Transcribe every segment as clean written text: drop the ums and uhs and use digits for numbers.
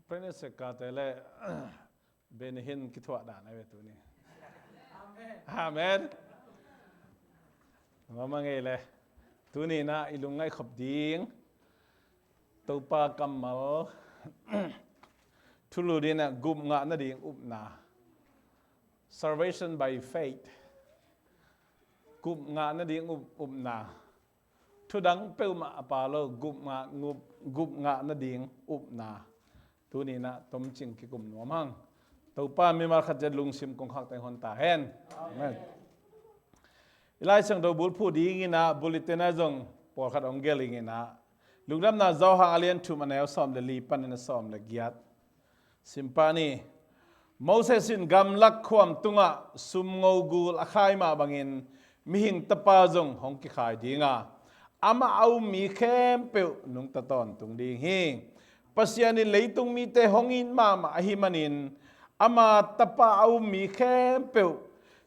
Pernah sekata le benehin kitwa dah na betul ni. Amen. Mama ngele. Tu ni na ilungai khop ding. Tupa kamal. Tulu dina GUP NGAH NADING UPNA. Salvation by faith. GUP NGAH NADING UPNA. Tudang pelma apalo GUP NGAH NADING UPNA. Tu ni na tom ching ki kum nomang. Tupa mi mar khat lung sim kong khak tai hon ta hen. Amen. Ilai sang do bul phu ding ina bulletin a jong por khat ong gel ina. Lunglam na zo hang alien tu manel som le li pan na som le giat. Simpani Moses in gam lak khwam tunga sum ngau gul akhai ma bangin mi hing tapa jong hong ki khai dinga. Ama au mi khem pe nung ta ton tung ding hi. Pasiani leitung mi te hongin mama ahimanin ama tapa au mi khem pe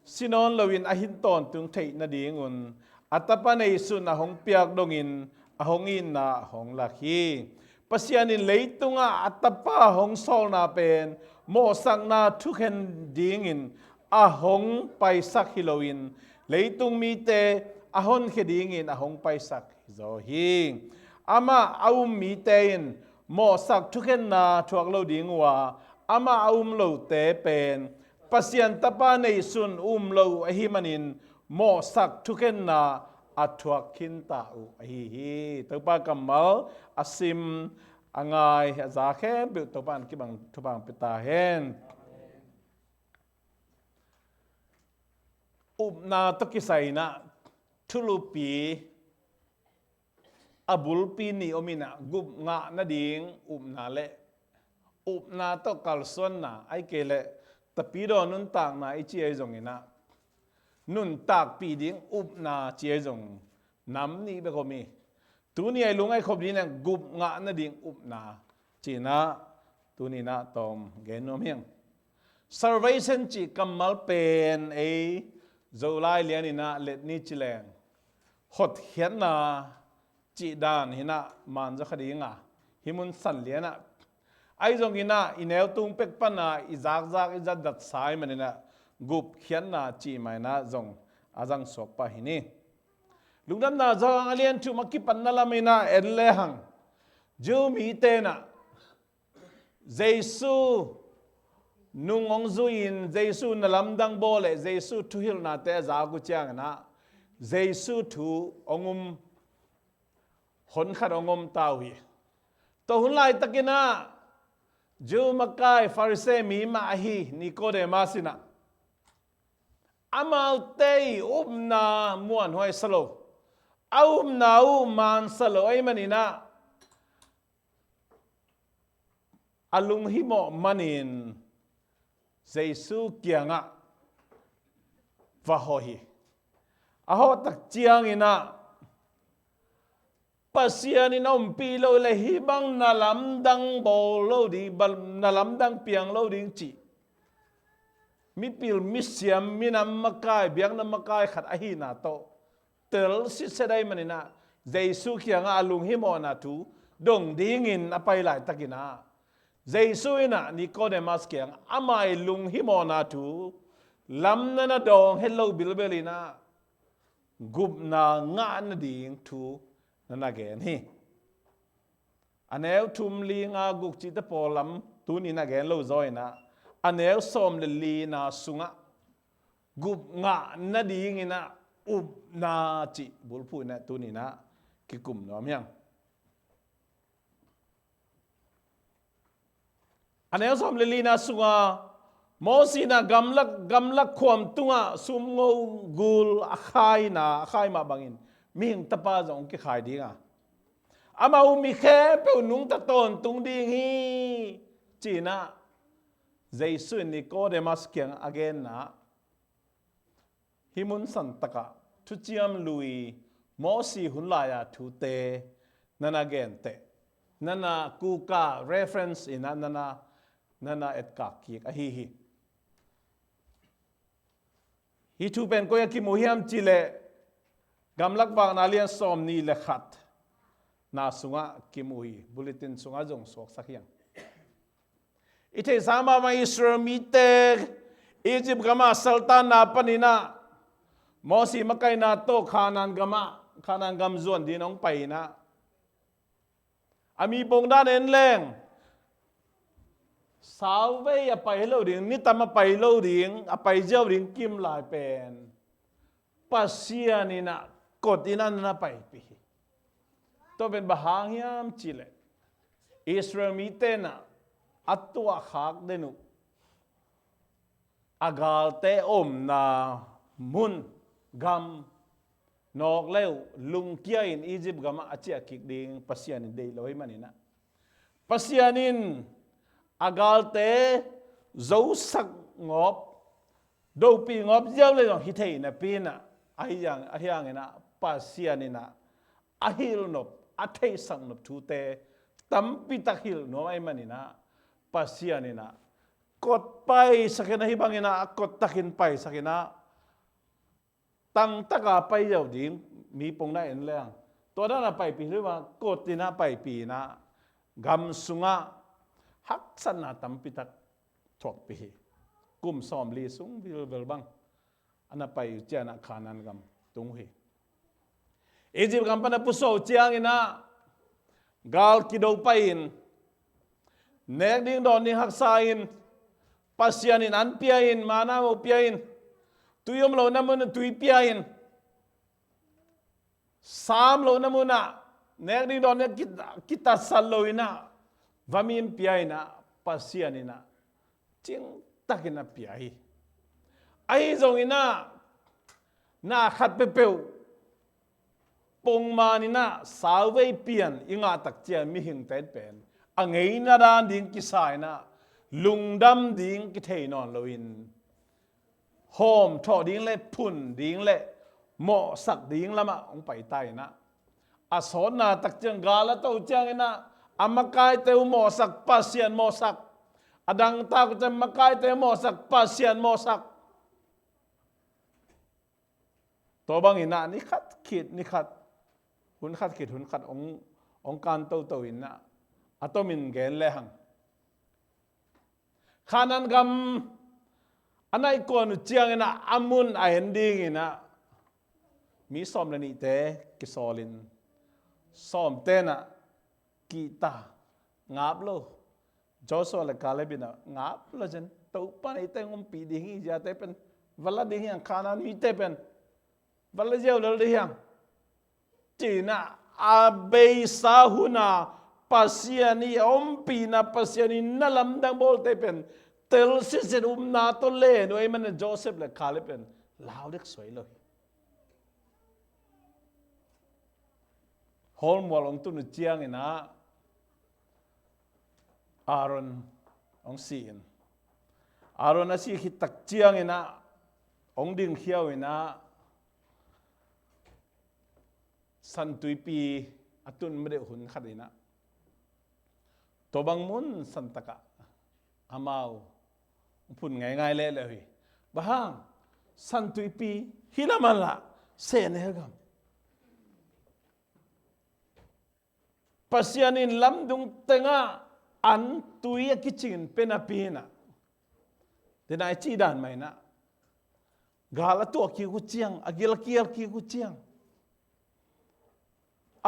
sinon lawin ahin ton tung thei na dingun atapa nei sun a hong piak dongin a hongin na hong lakhi pasiani leitunga atapa hong sol na pen mo sang na thuken dingin a hong paisak hilowin leitung mi te ahon khedingin a hong paisak zo hi ama au mi tein mo sak thuken na thuak lo dingwa ama lo te pen pasian tapa nei sun lo ahimanin mo sak thuken na athuak kin ta u hi topa kamal asim angai za khem bi topan ki bang thubang pita hen upna to kisaina thulupi abul pi ni omina GUP NGAH NADING UPNA le upna to kalson na ai kele tapido nun tak na ichi ai jong ina nun tak pi ding upna chi ai jong nam ni be ko mi tu ni ai lung ai khop din GUP NGAH NADING UPNA china tu ni na tom genom hiang salvation chi kamal pen ai zolai lian ina let ni chileng hot hian na chi dan hina man za khadinga himun san liana ai jong ina inel tung pek pana izak izat dat sai manina GUP khian na chi mai na jong azang sok pa hini lungdam na jang alien tu makki panna lamina elle hang ju mi te na jesu nungong zuin jesu na lamdang bole jesu tu hil na te za gu chang na jesu tu ongum hon khat ongom tau hi to hun lai takina ju makai farise mi ma hi Nicodemusina amal tei umna muan hoi salo na man salo ai manina alung himo manin jesu kianga vahohi aho tak chiang ina pasiani nom pilo le hibang nalamdang bolo di nalamdang piang lo ding chi mi pil misiam minam makai biang na makai khat ahi na to tel si sedai manina jesu kianga alung himo na tu dong dingin apai lai takina jesu ina Nicodemus kiang amai lung himo na tu lam na dong hello bilbelina GUP NGAH NADING tu nanagen hi anel tum li nga guk chi te polam tu ni na gen lo zoina anel som le li na sunga GUP NGAH NADING ina upna chi bulpu na tu ni na ki kum nom yang anel som le li na sunga mosina gamlak khom tunga sum ngo gul akhai ma bangin ming tapa jong ki khai dinga ama mi khe pe nung ta ton tung ding hi china jesu Nicodemus kyang again na himun san taka thu chiam lui mosi hunlaya thu te nana gen te nana ku ka reference in nana et ka ki a hi thu pen ko ya ki muhiam chile gamlak bang na lian som ni le khat na sunga kimui bulletin sunga jong sok sakyang ite sama ma Israel mite Egypt gama sultan na panina mosi makai na to kanan gam zon dinong pai na ami bong dan en leng sao vei a pai lo ding ni tam a pai lo ding a pai jau ding kim lai pen pasia ni na kot inan na pai pi to ben bahangyam chile Israel mite na atua khak denu agal te na mun gam nok leo lung kia in Egypt gama achia kik ding pasian in dei loi manina pasianin agal te zo sak ngop do pi ngop jaw le hi thei na pina ahyang ina pasianina ahil nop athei sang nop thu te tampi takhil no ai manina pasianina kot pai sakena hibangina kot takin pai sakena tang taka pai jau ding mi pong na en leng to da na pai pi lewa kot tina pai pi na gam sunga hak san na tampi tak thok pi kum som li sung bil bang ana pai chana khanan gam tung hi Egypt gam pana puso chiang ina gal kido pain nek ding don ni hak sain pasianin an piain mana mo piain tuyom lo namun tui piain sam lo namuna nek ding don kita saloina vamin piaina pasianina ching takina piai ai zong ina na khat pe peu pong manina salvei pian inga tak chia mi hing tet pen angei na dan ding kisai na lungdam ding ki thei non loin hom tho ding le phun ding le mo sak ding lama ong pai tai na ason na tak chang gala to chang ina amakai te mo sak pasian mo sak adang ta ko chang makai te mo sak pasian mo sak to bang ina ni khat khit ni khat hun khat khit hun khat ong kan to ina atomin gen le hang khanan gam anai kon chiang ina amun a ending ina mi som la ni te ki solin som te na kita ngap lo Joshua la kalebina ngap lo jen to pa ni te ngom pi ding hi ja te pen wala ding yang khanan mi te pen wala jeu lo de yang china abe sahuna pasiani ompi na pasiani nalam dang bol te pen tel siset na to le no ai man Joseph la khalepen lao dek soi lo hol molong tu nu chiang ina Aaron ong sin Aaron asi hitak chiang ina ong ding hiao ina san tui pi atun mede hun khadina tobang mun santaka amau phun ngai le hi bahang san tui pi hilamala se ne gam pasianin lamdung tenga an tui kitchen penapina denai chi dan mai na gala to ki ku chiang agil kial ki ku chiang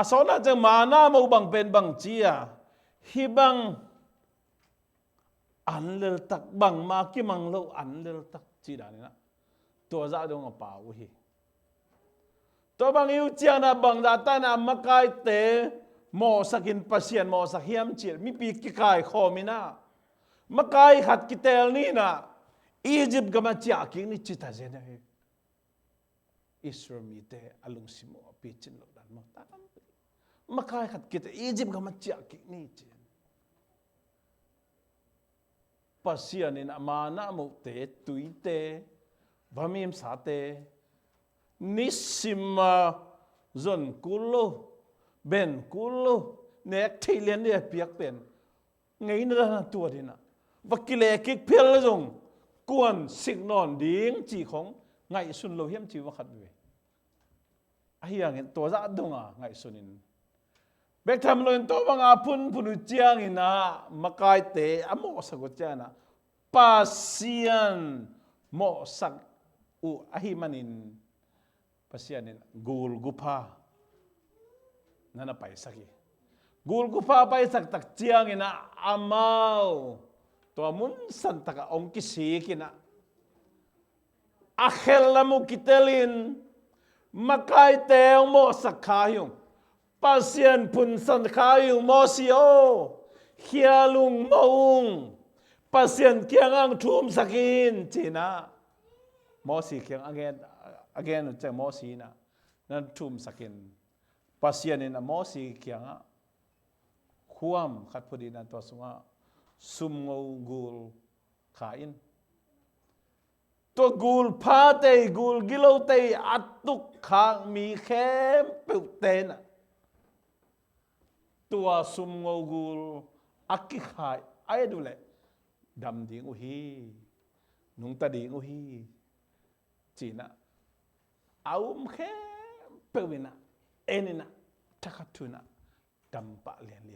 asona jang mana mo bang pen bang chia hibang an lel tak bang ma ki mang lo an lel tak chi dan na to za dong pa u hi to bang yu chiang na bang da ta na makai te mo sakin pasien mo sak hiam chil mi pi ki kai khomina makai khat ki tel ni na Egypt gama chia ki ni chita zena he Israel mi te alung simo pi chin lo dan mo ta makai khat ki te Egypt gama chia ki ni chin pasian in amana mo te tuite vamim sa te nisima zon kulo ben kulo nek thailen ne piak pen ngei na tua dina vakile kik phel jong kuan signon ding chi khong ngai sun lo hiam chi wa khat we ahiang en to za donga ngai sunin bek tham loin to mga punu chiang ina makai te amo sagot na pasian mo sak u ahimanin pasianin gul gupa nana paisaki gul gupa paisak tak chiang ina amau to mun santaka ong kisikina akhel lamu kitelin makai te mo sakayong pasien pun san kayu mosio hialung maung pasien kiangang thum sakin china mosi kiang again che mosi na nan thum sakin pasien in mosi kianga khuam khat phudi na to sunga sumngau gul khain to gul phate gul gilote atuk khang mi khem peutena tua sumngau gul akikhai ai dule dam ding uhi nung ta ding uhi china aum khe pewina enina takatuna dampa lian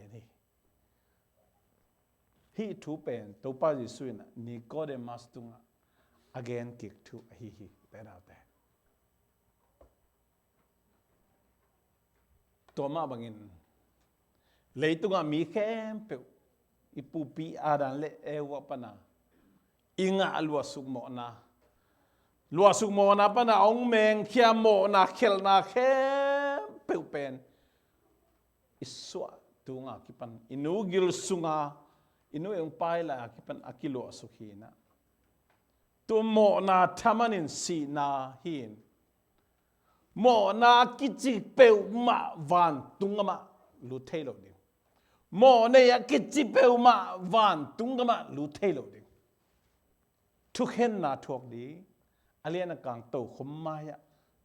hi thu pen to pa ji suina ni ko de mastunga again kick to hi penate to ma bangin leitunga mi khem pe ipupi adan le ewa pana inga alwa sukmo na pana ong meng khia mo na khel na khem pe pen iswa tunga kipan inugil sunga inu yung pai la kipan akilo sukhina tu mo na thamanin si na hin mo na kichi pe ma van tunga ma lu thelo ni mo ne ya kichi pe ma van tunga ma lu thelo ni thukhen na thok di aliana kang to khom ma ya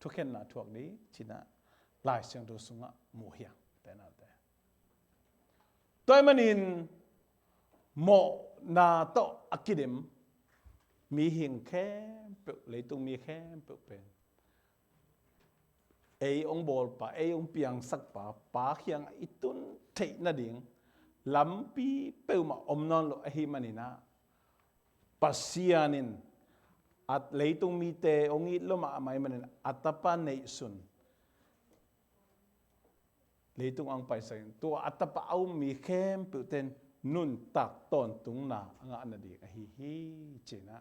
thukhen na thok di china lai siang do sunga mo hia tena te toy manin mo na to akidem mi hing khem pe leitung mi khem pe pen ei ong bol pa ei ong piang sak pa khiang itun thei na ding lampi pe ma omnon lo hi manina pasianin at leitung mi te ong it lo ma mai manin atapa nei sun leitung ang paisain to atapa au mi khem pe ten nun tak ton tung na anga na di hi china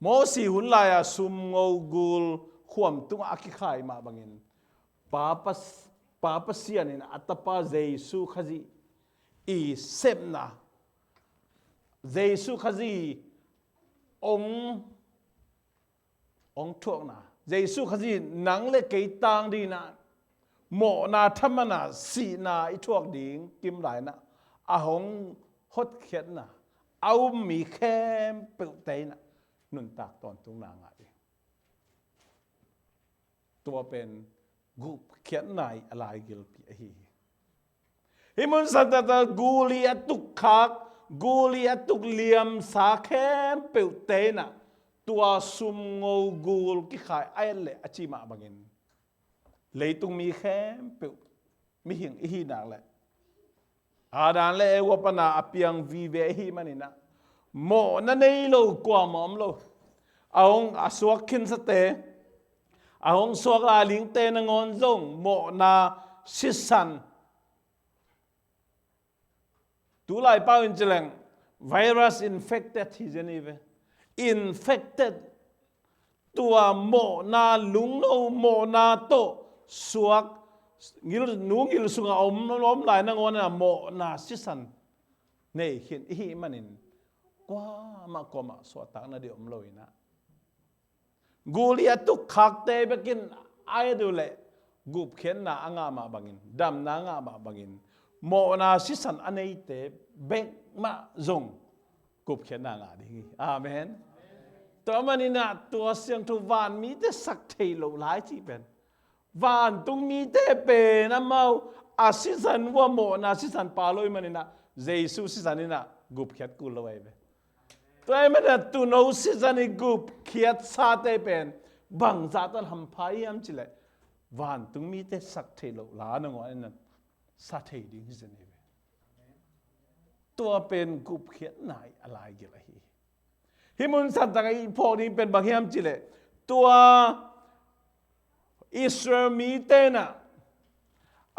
mo si hun la ya sum ngau gul khuam tung akikhai ma bangin papa sianin atapa jesu khazi i semna jesu khazi ong thuak na jesu khazi nang le ke tang di na mo na thamana si na I thuak ding kim lai na ahong hot khiat na au mi khem pe te na nun tak ton tung na nga diตัวเป็นกุเขียนนายอะไรกิลปีฮิมุนสัตตะกูลีอตุกคักกูลีอตุกเลียมสาแคมเปิวเตนะตัวซุมงูกูลกิขายไอเละอจิมาบังเงินเลยตุงมีแคมเปิวมีหิงอีนักแหละอาดานเละเอวปนาอภิยังวีเวฮีมันนี่นะโมนั่นเองโลกว่าหมอมโลเอาอาสวกขินสเตahong suak la ling te na ngon zong mo na sisan tu lai pau in cheleng virus infected hi jenive infected tua mo na lung no mo na to suak ngil sunga om lai na ngon na mo na sisan nei hin hi manin kwa ma so ta na di om loi na gulia tu khakte bekin aidule gup khen na anga ma bangin dam na nga ma bangin mo na sisan anei te bek ma zong gup khen na nga ding amen to manina to siang to van mi te sak thei lo lai chi ben van tung mi te pe na mau asisan wa mo na sisan pa loi manina jesu sisanina gup khet ku loi beตัวมันจะตุนเอาสิจันกุบเขียดซาเตเป็นบังซาตันหำพายยามจิเลวันตุงมีแต่สักเทโลลานงอนนั่น สาธิตดิ้งที่จะนี่ตัวเป็นกุบเขียนไหนอะไรกี่ละฮิมุนสัตว์ต่างพวกนี้เป็นบางแห่งจิเลตัวอิสราเอลมีเตนะ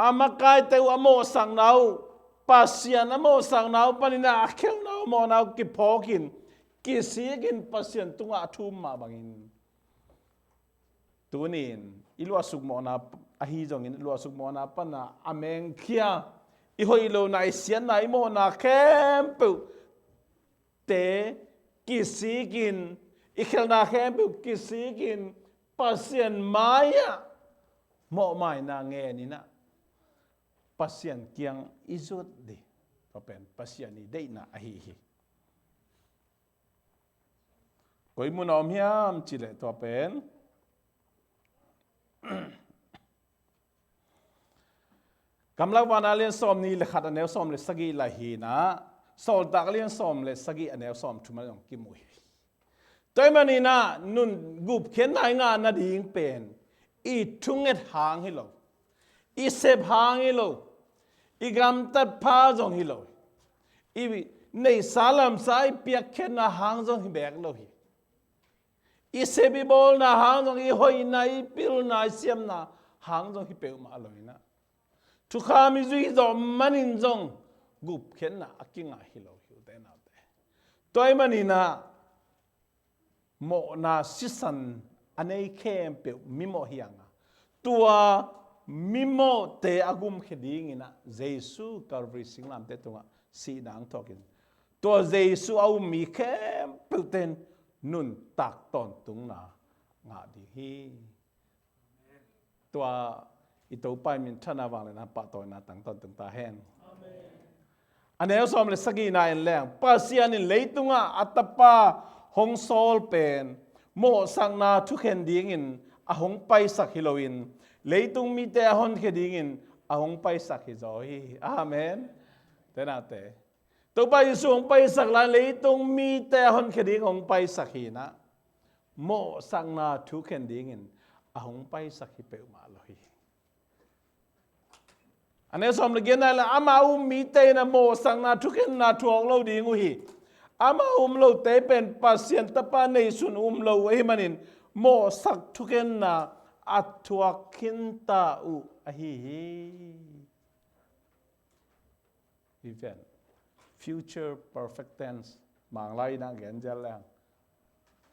อามากายเตวอโมสังนาวปัสยานอโมสังนาวปนินาเขียวนาวโมนาวกิพอกินกิสีกินปัสยันตุงอาทุมมาบางินตัวนี้อิลวสุกโมนาอหิจงอินอิลวสุกโมนาปนะอเมงเคียอีหอยโลนายเสียนนายโมนาเข้มปุเตกิสีกินอีเขลนาเข้มปุกิสีกินปัสยันมายะโมไม่นาเงนี่นะปัสยันเกียงอิจุดดีก็เป็นปัสยันนี่ได้นะอหิก็อิมุนอมยามจิเลตัวเป็นกำลังวันอาเลียนซ้อมนี่เลยขัดอันเนวซ้อมเลยสกีละฮีนะสอลตักเลียนซ้อมเลยสกีอันเนวซ้อมทุมาลงกิมุยตัวมันนี่นะนุ่นกุบเขียนงานนาดีงเป็นอีทุ่งเอ็ดหางฮิโลอีเสพหางฮิโลอีกำตัดผ้าจงฮิโลอีในสาลามสายเปียกเขียนหางจงฮิแบกโลฮีอีเซบิบอลนะหางจงอีหอยนะอีปิลนะเสียมนะหางจงฮิเปลมาเลยนะทุกขามิจุยจอมมันอินจงกุบเข็นนะอักกิ้งฮิโลฮิวเตนาเตตัวมันนี่นะโมนาสิสันอันนี้เข้มเปลมิโมฮิยังตัวมิโมเตอากุมเขดิงินะเยซูคาร์บริสิงลามเตตุงะสีนางทอกินตัวเยซูเอามีเข้มเปลเตนนุนตักตอนตุงนางาดีฮีตัวอิตัวไปมินชนะวังเลยนะปะตัวนาตั้งตอนตึงตาแห้งอันนี้เราสอมเลยสกีนายแรงปัสยานิเลยตุงะอัตปาหงโซลเป็นโมสังนาทุกเห็นดีงินอาหงไปสักฮิโลวินเลยตุงมีแต่หงเขดีงินอาหงไปสักฮิโซฮีอาเมนเตนาเตตัวไปสูงไปสักลายเลยตรงมีแต่หนคดีของไปสักหีนะโมสังนาทุกแคนดิ้งินอาหงไปสักหีเปลมาเลยอันนี้สมรเกียรติละอามาอุมีเตนะโมสังนาทุกแคนนาทวงเราดีงูฮีอามาเราเตเป็นปัสยันตปาในสุนเราไว้มันินโมสักทุกแคนนาอัตวคินตาอุอหิอีเวน future perfect tense มางไล่นะเกณฑ์จะแล้ว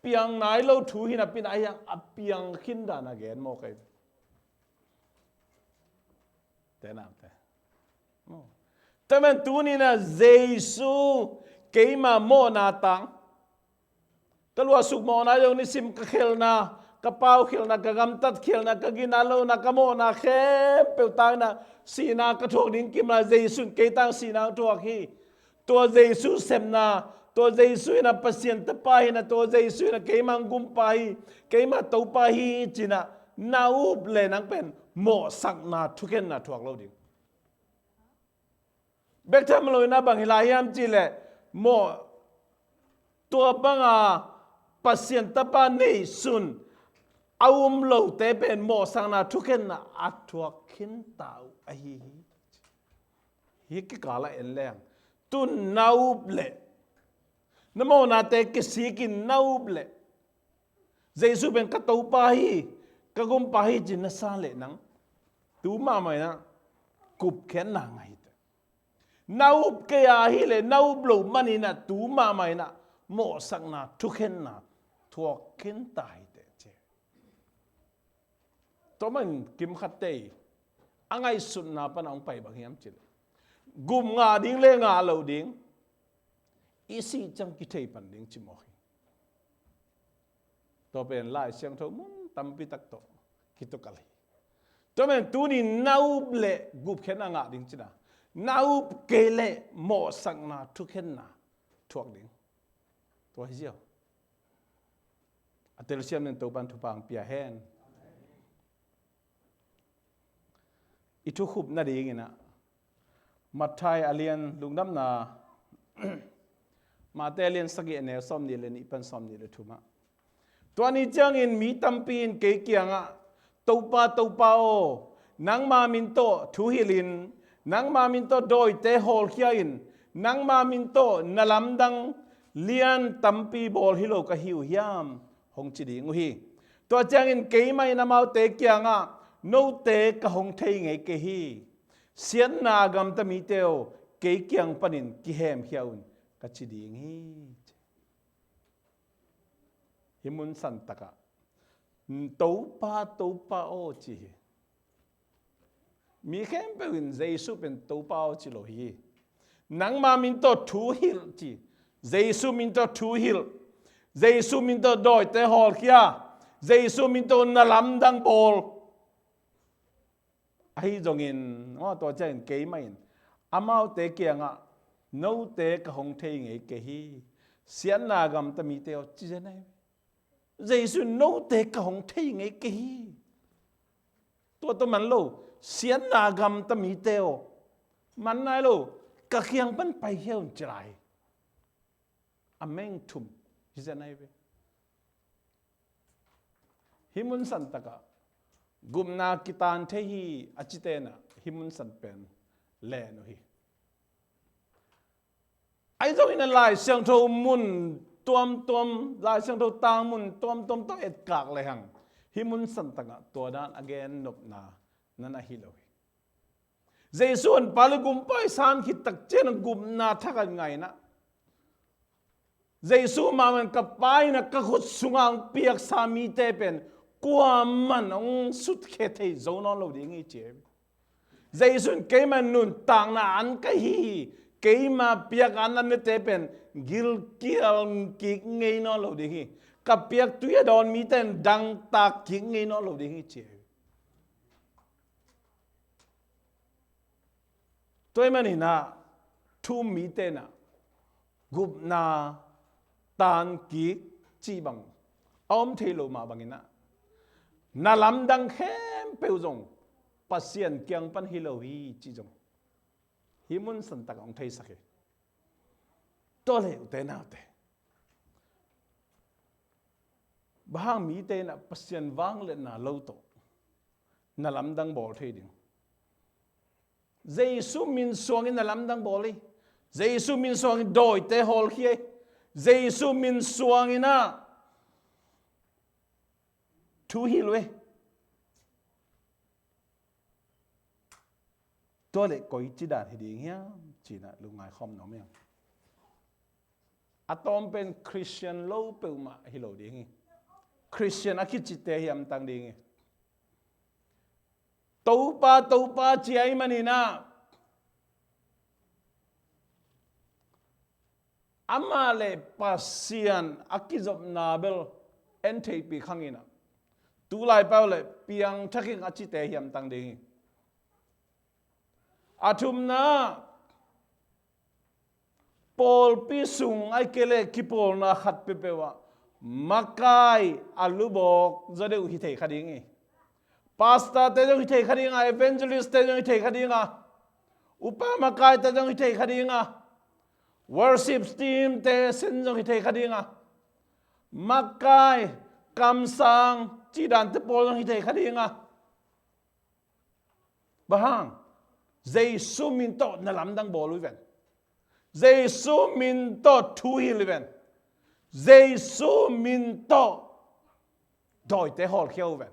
เปียงไหนเราถูหินะเป็นอะไรอ่ะเปียงขึ้นดานะเกณฑ์โมกแต่น้ำแต่มันตัวนี้นะเยซูเกี่ยมาโมนาตังตลอดสุกโมนาอย่างนี้ซิมกะเขลนากระเป๋าเขลนากระกำตัดเขลนากระกินาโลนากระโมนาเข้มเปลตายนะสีนากระทวกดิ้งกิมนาเยซูเกี่ยตั้งสีนาทวกฮีตัวเยซูเซมนาตัวเยซูนะปัสยันตปาฮีนะตัวเยซูนะเกี่ยมังกุมปาฮีเกี่ยมาตัวปาฮีจีนะนาอุบเลนังเป็นโมสักนาทุกเห็นนาทวกเราดิ้งเบกทำเลยนะบางฮิลาฮิมจีเลโมตัวบังอาปัสยันตปาในสุนเอาเราเตเป็นโมสังนาทุกเห็นนาอัตวกินตาวไอฮิกกาลเอ็นแรงตุนนาอุบเลนโมนาเตกิสีกินนาอุบเลเยซูเป็นกระตูปาฮีกระกุมปาฮีจินซาเลนังตูมาไหมนะกุบแขนนางไงนาอุบเกียฮีเลนาอุบโลมันนี่นะตูมาไหมนะโมสังนาทุกเห็นนะทวกินตายเตเจตัวมันกิมขัดเตยอังไงสุดนาปนองไปบางอย่างจิลกุมงาดิ้งเลงาเหลาดิ้งอีสีจังกิเทปันดิ้งจิโมฮีตัวเป็นลายเสียงทมุนตัมปิตักโตกิตุกัลฮีตัวเป็นตัวนี้นาอุบเลกุบเข็นงาดิ้งจินะนาอุบเกเลโมสังนาทุกเข็นนาทวกดิ้งตัวเหี้ยวอัตเลเซียมเนี่ยตัวบันทุปังเปียแห้งอิทุขุบนาดีงินะมัทไทยอเลียนลุงน้ำนามาเตเลียนสกีเนลซ้อมนี่เลยนี่เป็นซ้อมนี่เลยทุมาตัวนี้จังอินมีตัมปีนเกี่ยงอ่ะตัวปาโอนังมามินโตทุฮิลิน nang ma min to doi te hol khiain nang ma min to nalam dang lian tampi bol hilo ka hiu hiam hong chi ding hi to chang in ke mai na mau te kyanga no te ka hong thei nge ke hi sian na gam ta mi teo ke kyang panin ki hem hiaun ka chi ding hi himun san taka tấu pa o chi mi khem pe win Giêsu pen tấu pa o chi lo hi nang ma min to thu hil chi Giêsu min to thu hil Giêsu min to doi te hol kia Giêsu min to na lam dang bol ai jong in ngo to chen ke mai amau te kia nga no te ka hong thei nge ke hi sian na gam ta mi teo chi ne Giêsu nấu te ka hong thei nge ke hi to man lo sian na gam ta mi teo man nai lo ka khiang pan pai hiao chrai ameng thum hi nai ve himun san taka gumna kitan the hi achitena himun san pen le no hi ai zo in lai siang tho mun tuam lai sang do tang mun tuam to et kak le hang himun san tanga to dan again nop na nana hiloi Giêsu an palugum pai san khit tak chen gum na thakan ngai na Giêsu ma man ka pai na ka khut sungang piak sami te pen kwa man ong sut khe thei zo non lo ding i che Giêsu ke man nun tang na an ka hi ke ma piak an an te pen gil kial ki ngei no lo ding hi ka piak tu ya don mi ten dang tak ki ngei no lo ding hi che tôi mà nè na thu mi tên na gup na tan ki chi bằng om thei lo ma bằng na lam dang khem peu zong pasien kyang pan hi lo hi chi zong himun san tak ong thei sakhe to le te na te bahang mi te na pasien wang le na lo to na lam dang bol thei ding Giêsu min suang in lam dang boli Giêsu min suang in doi te hol khie Giêsu min suang ina thu hi lwe to le koi chi dan hi ding ya chi na lu ngai khom no meng atom pen Christian lo pe ma hi lo ding Christian akit chi te hiam tang ding tấu pa chi ai manina amale pasian akizop nabel ntp khangina tu lai paule piang thaking achi te hiam tang ding athum na pol pi sung ai kele kipol na khat pe pewa makai alubok zade hi thei khading Pastor te jong thei khadinga evangelist te jong thei khadinga upama kai te jong thei khadinga worship team te sen jong thei khadinga makai kamsang chi dan te pol jong thei khadinga bahang Giêsu min to na lam dang bol ven Giêsu min to thu hi ven Giêsu min to doi te hol khiau ven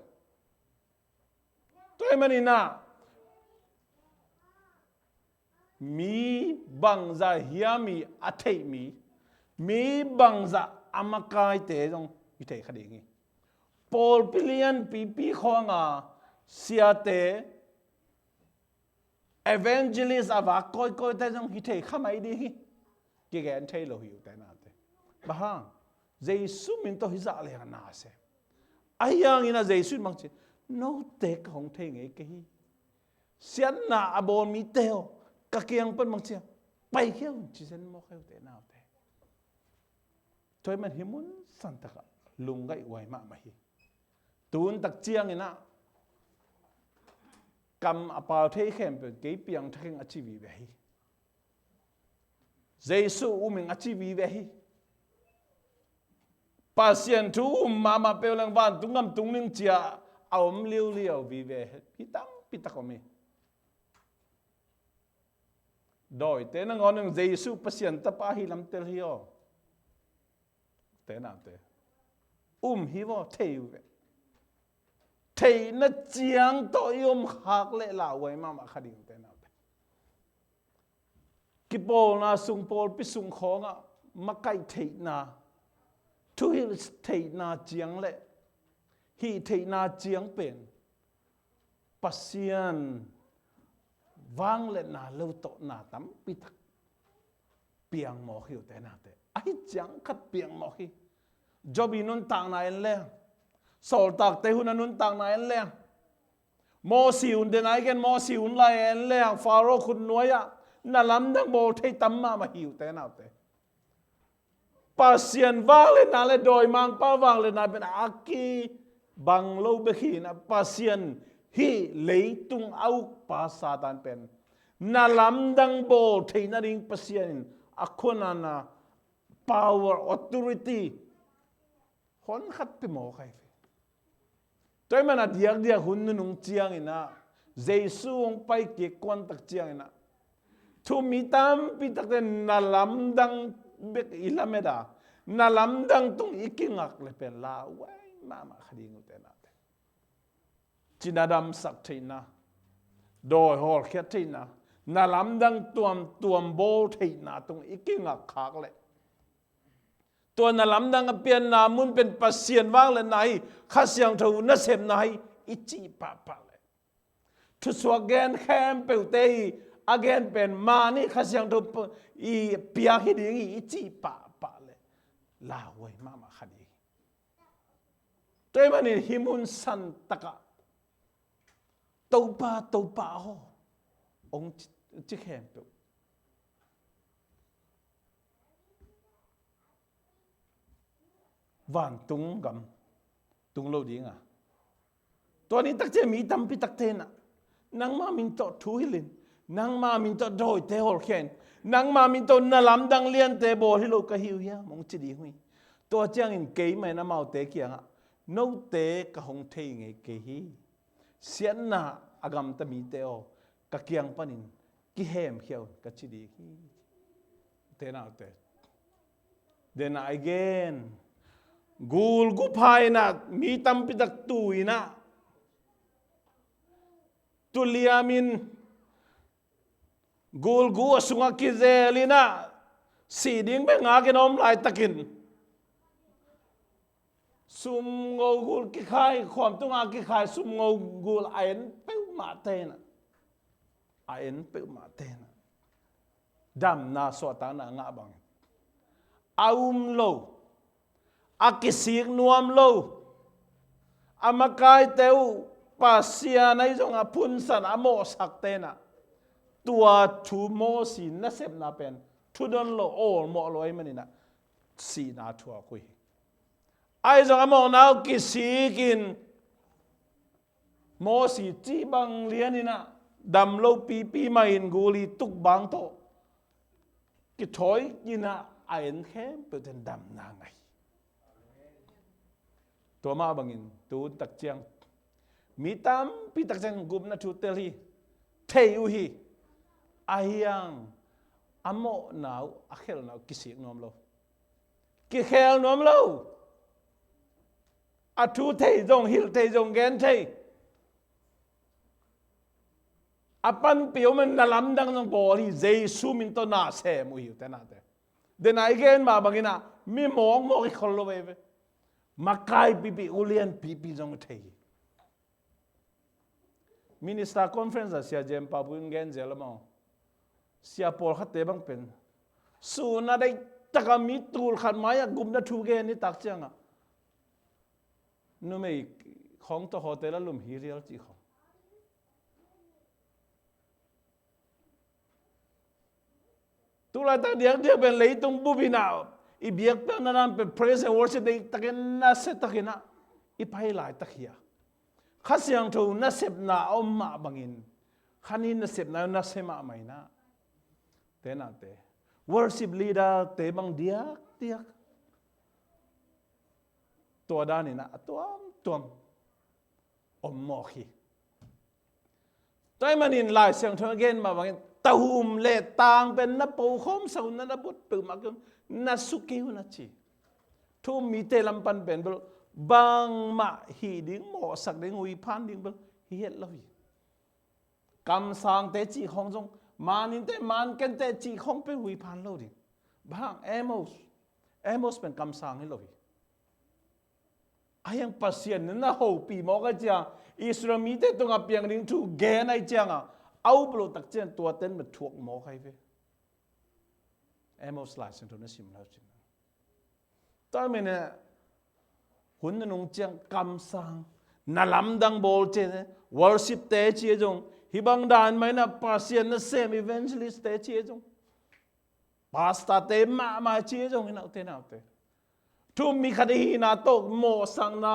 tôi mà nè mi bằng za hiami athei mi bằng za amakai te jong i thei khadi ngi Paul Pilian pi khonga siate evangelist ava koi te jong hi thei khamai di ki gen thei lo hiu te na te bahang Giêsu min to hi za le na se ayang ina Giêsu mang chi no te không thei nge ke hi sian na abon mi teo ka kiang pan mang chia pai khiao chi sen mo kheo te nào te toy man himun santa ka lungai wai ma hi tun tak chiang ina kam apal thei khem pe ke piang theng achi vi ve hi Giêsu uming achi vi ve hi pasien thu mama pe lang van tungam tungning chia aom liu vi ve pi takomi đôi thế nó ngon những Giêsu pasien ta pa hi lam tel hiyo thế nào thế hi vô thầy nó chiang tội khác lệ lão vậy mà khá định thế nào thế cái bol na sung bol pi sung khó ngạ mà cái thầy na thu hi thầy na chiang lệ hi thầy na chiang pen pasien vang lệ na lâu tổ na tắm pi thắc piang mò hiểu thế nào thế ai chiang khát piang mò hi job inun tang na en le sol tak te hun anun tang na en le mo siun den ai gen mo siun lai en le faro khun noya na lam dang bol thei tam ma hiểu thế nào thế pasien vang le na le doi mang pa vang le na ben aki bang lo be khi na pasien hi lấy tung au pa satan pen na lam dang bol thei na ring pasien akhona na power authority hon khat pe mo khai tôi mà diak hun nung chiang ina Giêsu ông pai ke quan tak chiang ina thu mi tam pi tak den na lam dang bek ilameda na lam dang tung ikingak le pen la wai mama khading te na chinadam sak theina doi hol khet theina na lam dang tuam bol theina tung ikingak khak leตัวนั่นลำดังเปลี่ยนนามุนเป็นปัสเซียนว่างเลยไหนข้าเสียงเท่านั่นเสพไหนอิจิปะปะเลยทุสวกแกนแคมเปลเตยอแกนเป็นมานี่ข้าเสียงเท่าอีเปียกหิดิงอิจิปะปะเลยลาเว้ยมาคดีตัวมันนี่หิมุนสันตะกะตัวป่าโหองจิแคมเปลวันตุงกำตุงโลดีงะตัวนี้ตักเจมีตำพิตักเทนะนังมามินโตทุยลินนังมามินโตโดยเตฮอลเคนนังมามินโตนลำดังเลียนเตโบฮิโลกะฮิวเฮียมงจิดีหุยตัวเจียงอินเกยไม่น้ำเอาเตเกียงะโนเตกะหงเทงเอเกฮีเสียนนะอากำตะมีเตโอกะเกียงปนินกิเฮมเขียวกะจิดีฮีเตนาเตเดน่าเกนกูลกูพายนะมีตัมปิตักตุยนะตุลียามินกูลกูสุงกิเซลินะสีดิ้งเบงอากินอมลายตะกินสุมงกูลกิขายความตุงอากิขายสุมงกูลไอเอ็นเปิวมาเตนะไอเอ็นเปิวมาเตนะดำนาสวตานะงะบังอาอุมโลอากิสิกนวมโลอามากายเตวปัสยาในจงอพุนสันอโมสักเตนะตัวทูโมสีนัสเซบนาเป็นทุดนโลโอโมลอยมันนี่นะสีนาทัวคุยไอจงอโมนาวกิสิกินโมสีจีบังเลียนี่นะดำโลปีมาอินกูลีตุกบังโตกิถอยยินะไอเอ็นแค่เป็นดำนางไงตัวมาบังอินตูตักเจียงมีตามปีตักเจียงกุมนัทุเตลีเทยุฮีอายังอโมนาวอเคลนาวกิสิกนอมโลกิเคลนอมโลอาทูเทจงฮิลเทจงแกนเทอาปันเปียวมันนลำดังนังบอลีเจซูมินโตนาเซมุฮิวแต่นาเตเดนไอเกนมาบังอินะมีมองอีกคนละเวมาไกปีอุเลียนปีจงเทยมินิสตาร์คอนเฟรนซ์เสียเจมปาบุญเงินเจลมอเสียปอลขัดเตบังเป็นสูน่าได้ตะกามีตูลขัดไม้กุมนัทูเกนนี่ตักเจียงอ่ะนู่นไม่ของตัวโฮเทลลุมฮิเรียลจีเขาตัวอะไรตั้งเดียกเป็นเลยตรงบุบินาอีเบียกตั้งนั้นเป็น praise and worship ได้ตะกินน่าเสตะกินนะอีไปหลายตะเขียข้าเสียงทูน่าเสพน่าอมมาบังอินข้านี่น่าเสพน่าเสมาไม่นะเตน่าเต worship leader เตบังเดียกตัวด้านนี่นะตัวอมหมอขีตัวมันอินหลายเสียงทูเกนมาบังอินต ตะหุมเลตางเป็นนับปูคมสาวนับบุตรเปิดมากันนัสุกิวนัชีทุ่มมีเตลัมปันเป็นบลบางมาฮีดิ้งหมอสักดิ้งวิพันดิ้งบลเฮ็ดเลยกำสังเตจีของจงมานินเตมันกันเตจีของเป็นวิพันเลยดิบางเอโมสเป็นกำสังให้เลยอายังปัสยันนั่นนะโหปีมอกจ้าอิสรามีเตตรงกับยังดิ้งทูแกนไอจ้างเอาปลุกตักเจนตัวเต้นมาถ่วงหมอใครเว้เอโมสไลน์เซนตุนสิมแล้วจริงตอนนี้เนี่ยหุ่นนงเจียงกำสังนาลำดังโบลเจนวอร์ชิปเตจีจงฮิบังดานไม่นะปัสยันนะเซมอีเวนจลิสเตจีจงปาสตาเตมาจีจงหินาเตนาเตทุมมีคดีนาโตโมสังนา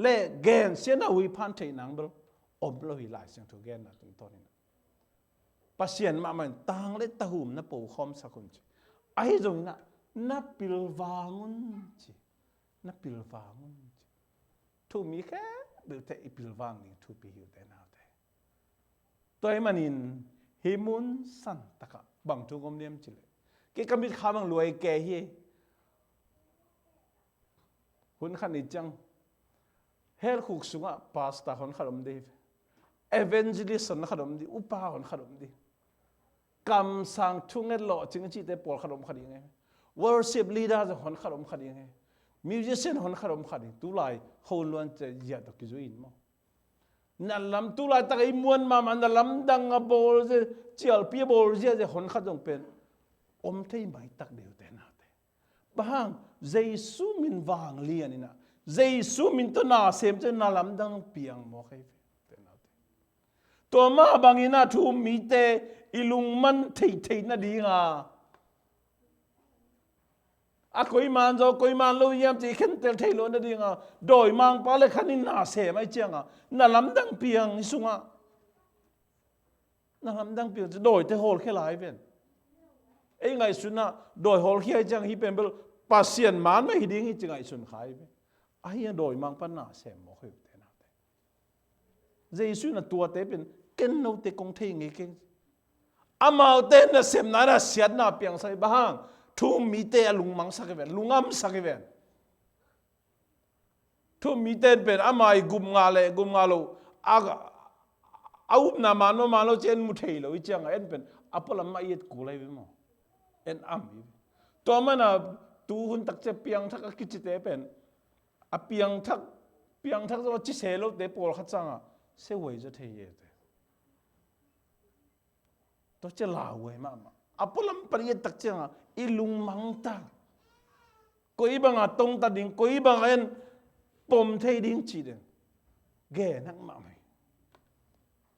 เล่เกนเสียนาวิพันธ์เทนังเบลอมโลหิไลเสียงถูกเกนนะตรงต้นนี้ปัสยันมามันต่างเล่ตะหุมนะปูคอมสักคนจีไอ้จงนะนับปิลวามุนจีนับปิลวามุนจีทุมมีแค่เบลเตอิปิลวางนี่ทุปีอยู่แต่นาเตตัวมันอินฮิมุนสันตะกะบังทุกอมเนียมจิเลกิกมิดข้ามังรวยแก่เฮหุ่นขันนิจังเฮลคุกสุงะพาสต้าคนขนมดีเอเวนจิลิสันขนมดีอุปาคนขนมดีกำสังทุ่งเงินหล่อจึงจีเตปอลขนมขัดยังไงวอร์ชิปลีดาจะคนขนมขัดยังไงมิวสิเซียนคนขนมขัดตุลายโฮลวันจะยัดตะกิจุอินมั้งนั่นลำตุลายตะกี้มวนมามันนั่นลำดังบอลจะเจียลปีบอลจะคนขัดจงเป็นอมที่ไม่ตักเดียวแต่นาเตบางเจสุมินวางเลียนี่นะเจสุมินตัวนาเซมจะนาลำดังเปียงมอใครแต่นาเตตัวมาบางอินาทูมีเตอิลุงมันเทน่าดีงาอะคุยมันจะคุยมันรู้ยังจีขึ้นเตลเทโลน่าดีงาโดยมังปาเลขันนี่นาเสไม่เจียงอ่ะน่าลำดังเปียงนี่สุงอ่ะน่าลำดังเปียงจะโดยเทโฮลแค่หลายเป็นไอ้ไงสุนนะโดยโฮลแค่จังฮิเป็นเบลปัสเซียนมันไม่ฮิดิ้งฮิจังไงสุนขายไปไอ้ยังโดยมังปานาเสมบอกให้เตนาเตเจสุนตัวเตเป็นเก่งโนเตกงเทงเก่งอามาเตนเสมนาเสียนาเปียงใส่บ้างทุ่มมีเตะลุงมังสักเวนลุงอ้ำสักเวนทุ่มมีเตเป็นอามากุมงาเลกุมงาโลอาอุปนามาโนเจนมุเทโลวิจังเอ็นเป็นอัปลัมมาเย็ดกูเลยวิมเอ็นอ้ำตัวมันตูหุ่นตักเจเปียงทักกิจเตเป็นอเปียงทักว่าจิเสโลเตปอลขัดจังอ่ะเสวยจะเทียเตตัวจะลาเวยมากอัปลัมปริยตักจังอ่ะอิลุงมังตักคุยบังอ่ะตรงตัดดิ่งคุยบังเอ็นปมเทดิ่งจีเดนแกนักมาไหม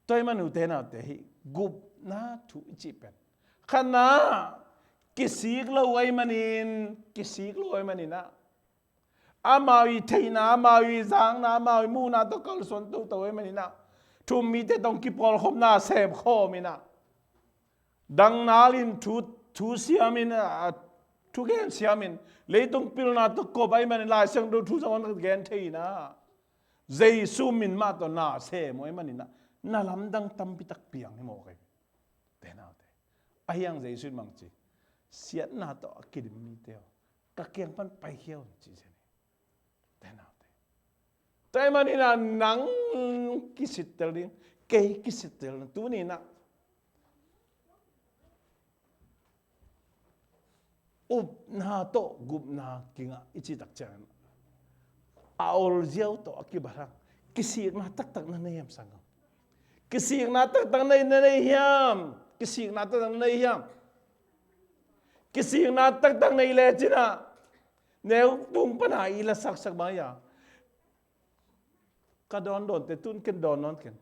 ตัวมันอุเทนาเตหิกุบนาทุจิเป็นขณะกิสิกลอยมันอินกิสิกลอยมันอินนะอามาวิเทนาอามาวิจางนาอามาวิมูนาตะกอลส่วนตัวมันอินนะทุมมีแต่ต้องกิปอลขบนาเสพข้อมินะดังนาลินทุเสียมินทุกแกนเสียมินเลยต้องพิลนาตะกบไอมันลายเสียงดูทุสวรรค์แกนเทีนะเจสุมินมาตัวนาเสมวยมันอินะน่าลำดังตั้มพิตักเปียงให้หมอใครแต่นาเตไอ้ยังเจสุมังจีเสียนาตัวกิดมีเดียวกะเกียงปันไปเขี้ยวจีเจนี่แต่นาเตแต่มันนี่นะหนังกิสิตเตลิงเกยกิสิตเตลิงตัวนี้นะอุบนาโตกุบนากิงะอิจิตักจังอาอลเจียวโตกิบารังกิสิกนาตักนั่นเองสังกิสิกนาตักนั่นเองกิสิกนาตักนั่นเองกิสิกนาตักนั่นเลจินะเนื้อตุงปัญหาอีละสักมายากระดอนโดนแต่ตุนเก่งดอนนอนเก่ง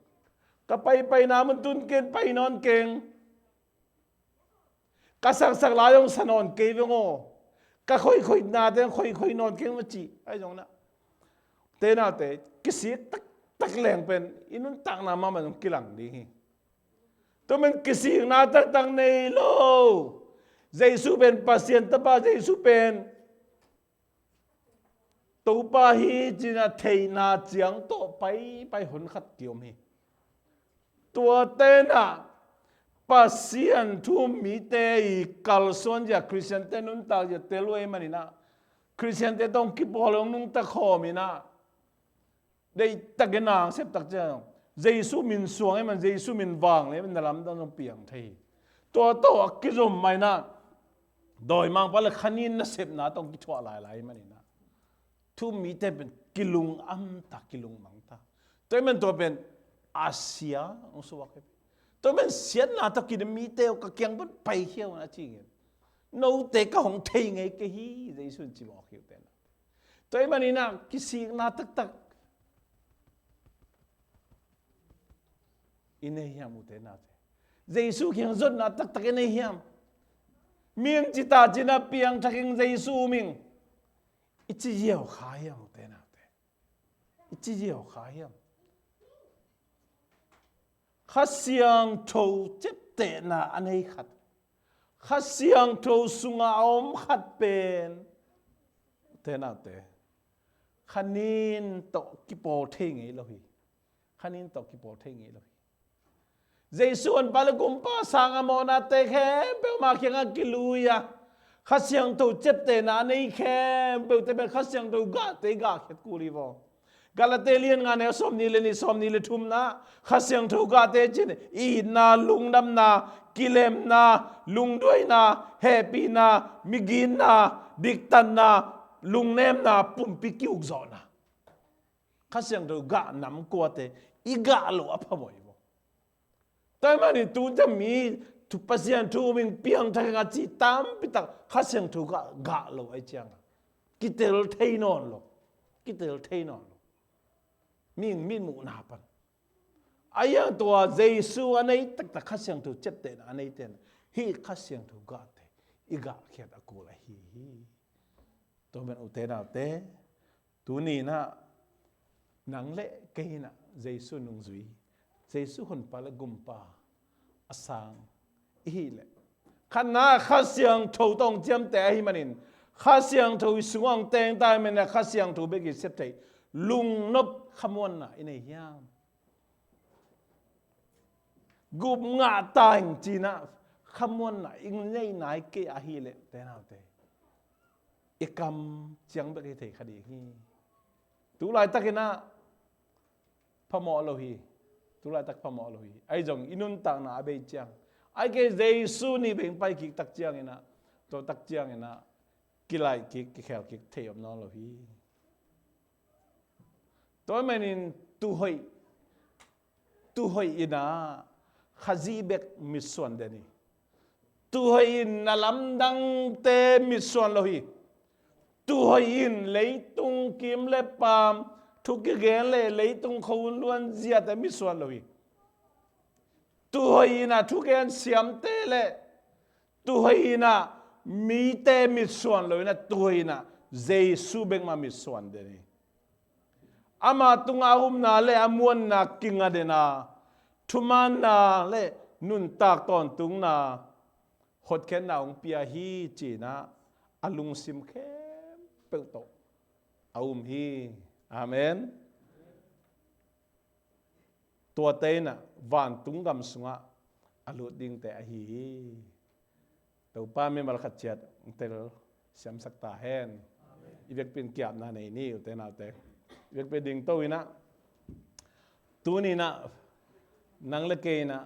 ก็ไปน้ำมันตุนเก่งไปนอนเก่งก็สักลายองสนอนเกยงก็ค่อยนาเตค่อยนอนเก่งมาจีไอ้จงนะเตน่าเตกิสิตักแรงเป็นอินุนตักน้ำมันกิลังดีตัวมันกิสินาตักในโลเจสุเป็นปัสยันตปาเจสุเป็นตัวปาฮีจีน่าเทนาเจียงโตไปหุ่นขัดเกี่ยวมีตัวเตน่ะไป ปัสเซียนทุ่มมีเตอีกัลส่วนจากคริสเตียนเตนุนตากจะเตลวยมันนะคริสเตียนเตต้องกิบอลงนุ่งตะคอมีนะได้ตะเกนางเสพตักเจ้าเยซูมินสวงให้มันเยซูมินวางเลยมันนำต้องเปียงไทยตัวโตกิจมไม่นะโดยมังพละขันินนะเสพนะต้องกิจวัตรหลายๆมันนี่นะทุ่มมีเตเป็นกิลุงอัมตะกิลุงมังตาตัวมันตัวเป็นอาเซียองศวกตัวมันเสียนาตะกินมีเตวกะเกียงบนไปเขี้ยวนะจริงโน้เตกะของเทงไงกะฮีเยซูจิบอกเขี้ยวแต่นะตัวมันนี่นะกิสินาตักอินเฮียมุเตนะเยซูเขียงจนนาตักอินเฮียมเมียงจิตาจินาเปียงทักอิงเยซูมิงอิจิเยี่ยวขายมุเตนะอิจิเยี่ยวขายข้าเสียงโทเจ็บเตนะอันนี้ขัดข้าเสียงโทสุงอาอมขัดเป็นเตนะเตขันนินตกกิโปเทงไงล่ะพี่ขันนินตกกิโปเทงไงล่ะพี่เยซูอันปาลกุมป้าสังอมอนาเตแค่เปลมาเคียงกิลุยาข้าเสียงโทเจ็บเตนะอันนี้แค่เปลแต่เป็นข้าเสียงโทกาเตกาเข็ดกูรีวอกาลาเตเลียนงานเนี่ยสมนิเลนิสมนิเลทุมนะข้าเสียงถูกกาเตจินอีนาลุงดำนากิเลมนาลุงด้วยนาแฮปีนามิกินนาดิกตันนาลุงเนมนาปุ่มปิกิอุกซอนาข้าเสียงถูกกานำกัวเตอีกาโลอภมวยบ่แต่มันนี่ตูจะมีทุกปัสยานทูมิงเปียงทักกันจีตามปิตักข้าเสียงถูกกาโลไอเจียงกิเตลเทนอนโลกิเตลเทนอนมีหมู่นาปันไอ้ยังตัวเยซูอันนี้ตักข้าเสียงถูกเจ็บเตนะอันนี้เตนะฮีข้าเสียงถูกกาเตอีกาเขียดกูละฮีตัวเป็นอุเตนะเตตัวนี้นะหนังเละเกยนะเยซูนุงจุยเยซูคนปาละกุมปาอสังอีเละขันน่าข้าเสียงถูกต้องเจียมแต่ให้มันนินข้าเสียงถูกสวงเตงตายมันนะข้าเสียงถูกเบกิเสพเตลุงนบขมวนนะอินเฮียมกุบงาตายจีนะขมวนนะอิงเล่นายเกอฮีเลเตนาเตอีกำเจียงเบกิเทคดีฮีตุลายตักนะพมอโลฮีตุลายตักพมอโลฮีไอจงอินุนตักนะเบยเจียงไอเกเยซูนี่เป็นไปกิกตักเจียงนะตัวตักเจียงนะกิไลกิกแขวกิกเทียบนอโลฮีตัวมันอินตุหอยอินะขจีเบกมิสวนเดนี่ตุหอยอินนัลำดังเตมิสวนโลหิตุหอยอินเลยตุงกิมเลปามทุกเกณฑ์เลยตุงเขาล้วนเจียแต่มิสวนโลหิตุหอยอินะทุกเกณฑ์เสียมเตเลตุหอยอินะมีเตมิสวนโลหินะตุหอยอินะเยซูเบกมามิสวนเดนี่อามาตุงอาหุมนาเลอมวนนากิงอเดนาทุมันนาเลนุนตากตอนตุงนาหดแค่นาองเปียฮีจีนะอลุงซิมเข้มเปิลโตอาหุมฮีอาเมนตัวเตนะวานตุงกำสุงะอลุดิงแต่ฮีตัวป้าไม่มาขัดเจ็ดเตลเสียมสักตาแหนอีเวกเป็นเกียบนาในนี่เตนาเตเวกเป็นดิ่งโตวินะตัวนี้นะนังเล็กนะ